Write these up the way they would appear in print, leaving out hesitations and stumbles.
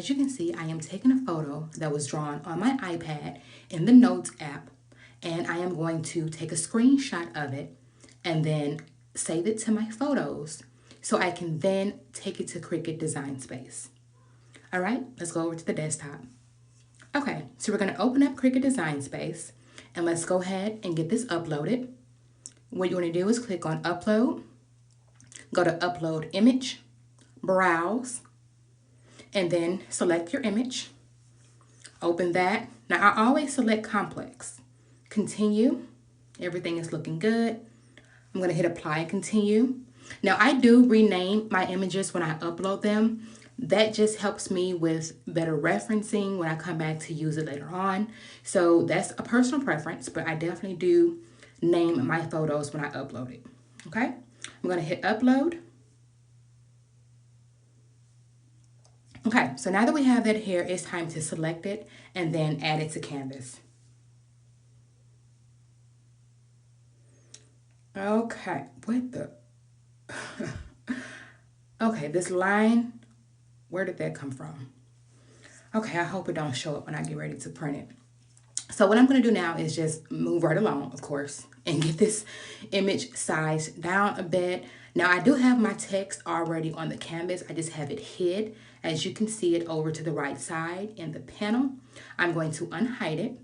as you can see, I am taking a photo that was drawn on my iPad in the Notes app, and I am going to take a screenshot of it and then save it to my photos so I can then take it to Cricut Design Space. All right, let's go over to the desktop. Okay, so we're gonna open up Cricut Design Space and let's go ahead and get this uploaded. What you wanna do is click on Upload, go to Upload Image, Browse, and then select your image. Open that. Now I always select complex. Continue. Everything is looking good. I'm gonna hit apply and continue. Now I do rename my images when I upload them. That just helps me with better referencing when I come back to use it later on. So that's a personal preference, but I definitely do name my photos when I upload it. Okay, I'm gonna hit upload. Okay, so now that we have that here, it's time to select it and then add it to Canvas. Okay, what the? Okay, this line, where did that come from? Okay, I hope it don't show up when I get ready to print it. So what I'm gonna do now is just move right along, of course, and get this image size down a bit. Now I do have my text already on the canvas. I just have it hid. As you can see it over to the right side in the panel. I'm going to unhide it,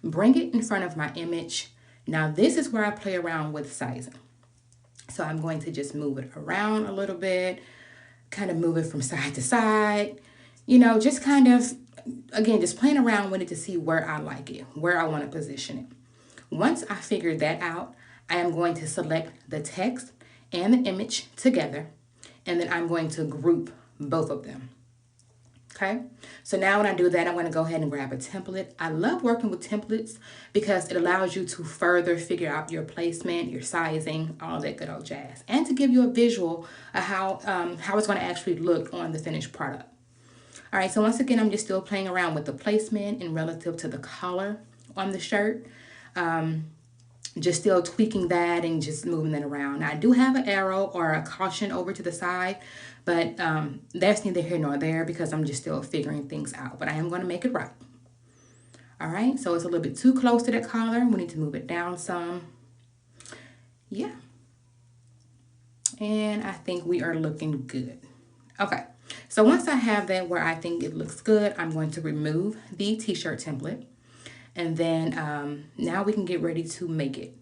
bring it in front of my image. Now this is where I play around with sizing. So I'm going to just move it around a little bit, kind of move it from side to side, you know, just kind of, again, just playing around with it to see where I like it, where I want to position it. Once I figure that out, I am going to select the text and the image together, and then I'm going to group both of them. Okay, so now when I do that, I'm going to go ahead and grab a template. I love working with templates because it allows you to further figure out your placement, your sizing, all that good old jazz, and to give you a visual of how it's going to actually look on the finished product. All right, so once again, I'm just still playing around with the placement and relative to the collar on the shirt. Just still tweaking that and just moving it around. Now, I do have an arrow or a caution over to the side, but that's neither here nor there because I'm just still figuring things out, but I am going to make it right. All right, so it's a little bit too close to that collar. We need to move it down some. Yeah. And I think we are looking good. Okay, so once I have that where I think it looks good, I'm going to remove the t-shirt template. And then now we can get ready to make it.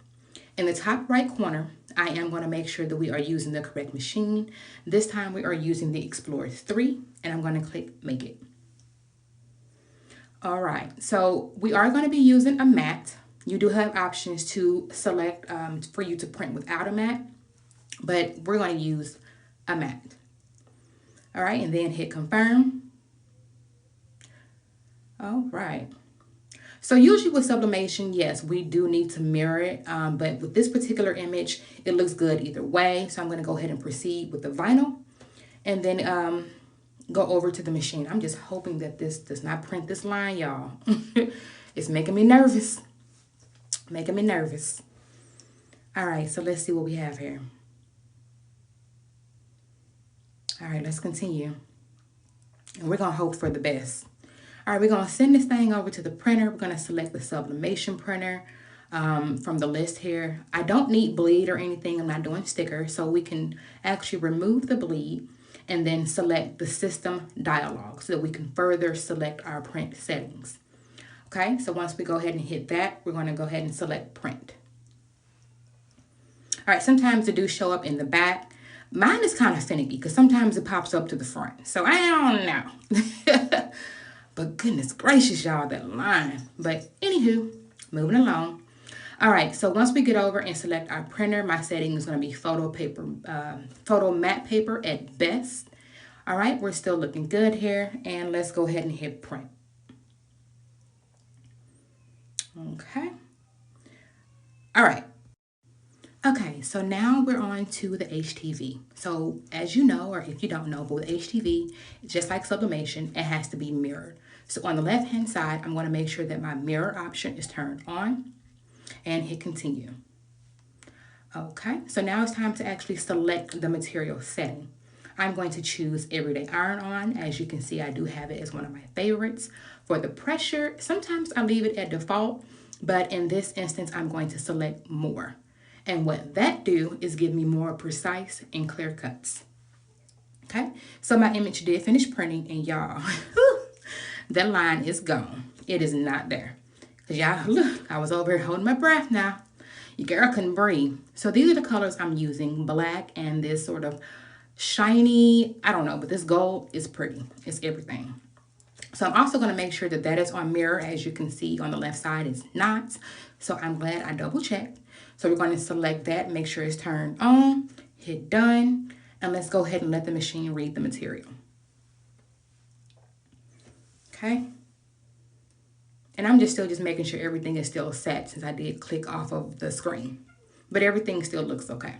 In the top right corner, I am going to make sure that we are using the correct machine. This time we are using the Explorer 3, and I'm going to click Make It. All right, so we are going to be using a matte. You do have options to select for you to print without a matte, but we're going to use a matte. All right, and then hit Confirm. All right. So usually with sublimation, yes, we do need to mirror it, but with this particular image, it looks good either way. So I'm going to go ahead and proceed with the vinyl and then go over to the machine. I'm just hoping that this does not print this line, y'all. It's making me nervous. Making me nervous. All right, so let's see what we have here. All right, let's continue. And we're going to hope for the best. All right, we're going to send this thing over to the printer. We're going to select the sublimation printer from the list here. I don't need bleed or anything. I'm not doing stickers, so we can actually remove the bleed and then select the system dialog so that we can further select our print settings. Okay, so once we go ahead and hit that, we're going to go ahead and select print. All right, sometimes it do show up in the back. Mine is kind of finicky because sometimes it pops up to the front. So I don't know. But goodness gracious, y'all, that line. But anywho, moving along. All right, so once we get over and select our printer, my setting is going to be photo matte paper at best. All right, we're still looking good here. And let's go ahead and hit print. Okay. All right. Okay, so now we're on to the HTV. So as you know, or if you don't know, but with HTV, just like sublimation, it has to be mirrored. So on the left-hand side, I'm going to make sure that my mirror option is turned on and hit continue. Okay, so now it's time to actually select the material setting. I'm going to choose Everyday Iron On. As you can see, I do have it as one of my favorites. For the pressure, sometimes I leave it at default, but in this instance, I'm going to select More. And what that do is give me more precise and clear cuts. Okay, so my image did finish printing, and y'all, that line is gone. It is not there. Because y'all, look, I was over here holding my breath now. Your girl couldn't breathe. So these are the colors I'm using, black and this sort of shiny, I don't know, but this gold is pretty. It's everything. So I'm also going to make sure that that is on mirror. As you can see on the left side, it's not. So I'm glad I double checked. So we're going to select that, make sure it's turned on, hit done. And let's go ahead and let the machine read the material. Okay. And I'm just making sure everything is still set since I did click off of the screen. But everything still looks okay.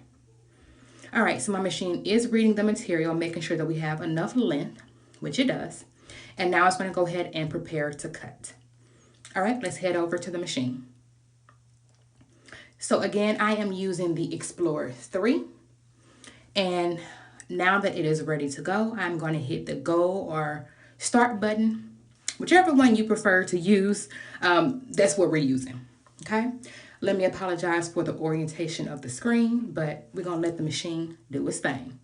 All right, so my machine is reading the material, making sure that we have enough length, which it does. And now it's going to go ahead and prepare to cut. All right, let's head over to the machine. So again, I am using the Explorer 3. And now that it is ready to go, I'm going to hit the go or start button. Whichever one you prefer to use, that's what we're using, okay? Let me apologize for the orientation of the screen, but we're going to let the machine do its thing.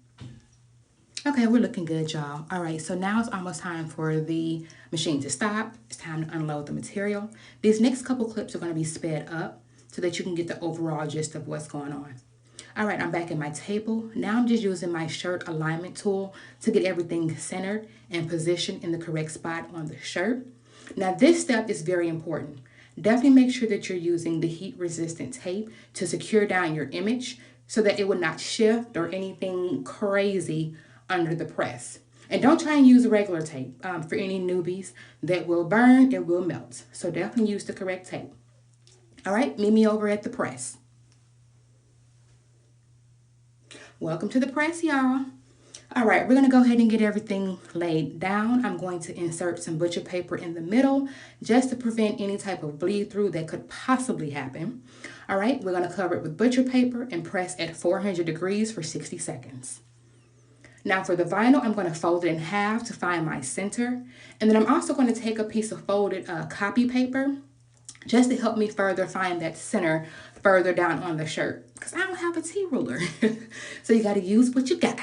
Okay, we're looking good, y'all. All right, so now it's almost time for the machine to stop. It's time to unload the material. These next couple clips are going to be sped up so that you can get the overall gist of what's going on. All right, I'm back at my table. Now I'm just using my shirt alignment tool to get everything centered and positioned in the correct spot on the shirt. Now this step is very important. Definitely make sure that you're using the heat resistant tape to secure down your image so that it will not shift or anything crazy under the press. And don't try and use regular tape. For any newbies, that will burn, it will melt. So definitely use the correct tape. All right, meet me over at the press. Welcome to the press, y'all. All right, we're gonna go ahead and get everything laid down. I'm going to insert some butcher paper in the middle just to prevent any type of bleed through that could possibly happen. All right, we're gonna cover it with butcher paper and press at 400 degrees for 60 seconds. Now for the vinyl, I'm gonna fold it in half to find my center. And then I'm also gonna take a piece of folded copy paper just to help me further find that center further down on the shirt, because I don't have a T-ruler. So you got to use what you got.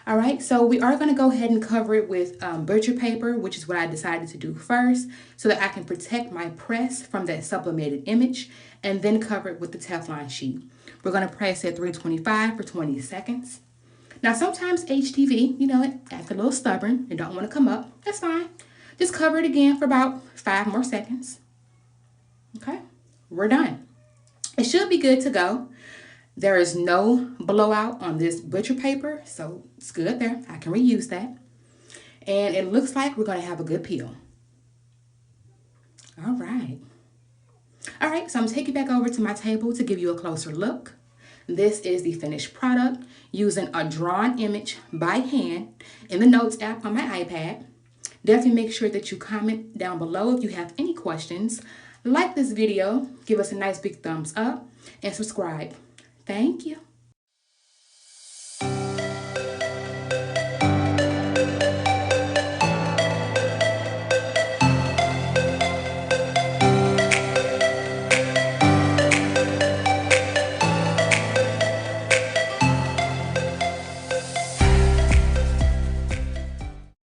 All right, so we are going to go ahead and cover it with butcher paper, which is what I decided to do first, so that I can protect my press from that sublimated image, and then cover it with the Teflon sheet. We're going to press at 325 for 20 seconds. Now, sometimes HTV, you know, it acts a little stubborn and don't want to come up. That's fine. Just cover it again for about 5 more seconds. Okay, we're done. It should be good to go. There is no blowout on this butcher paper, so it's good there. I can reuse that. And it looks like we're going to have a good peel. All right. All right, so I'm taking it back over to my table to give you a closer look. This is the finished product using a drawn image by hand in the Notes app on my iPad. Definitely make sure that you comment down below if you have any questions. Like this video, give us a nice big thumbs up, and subscribe. Thank you.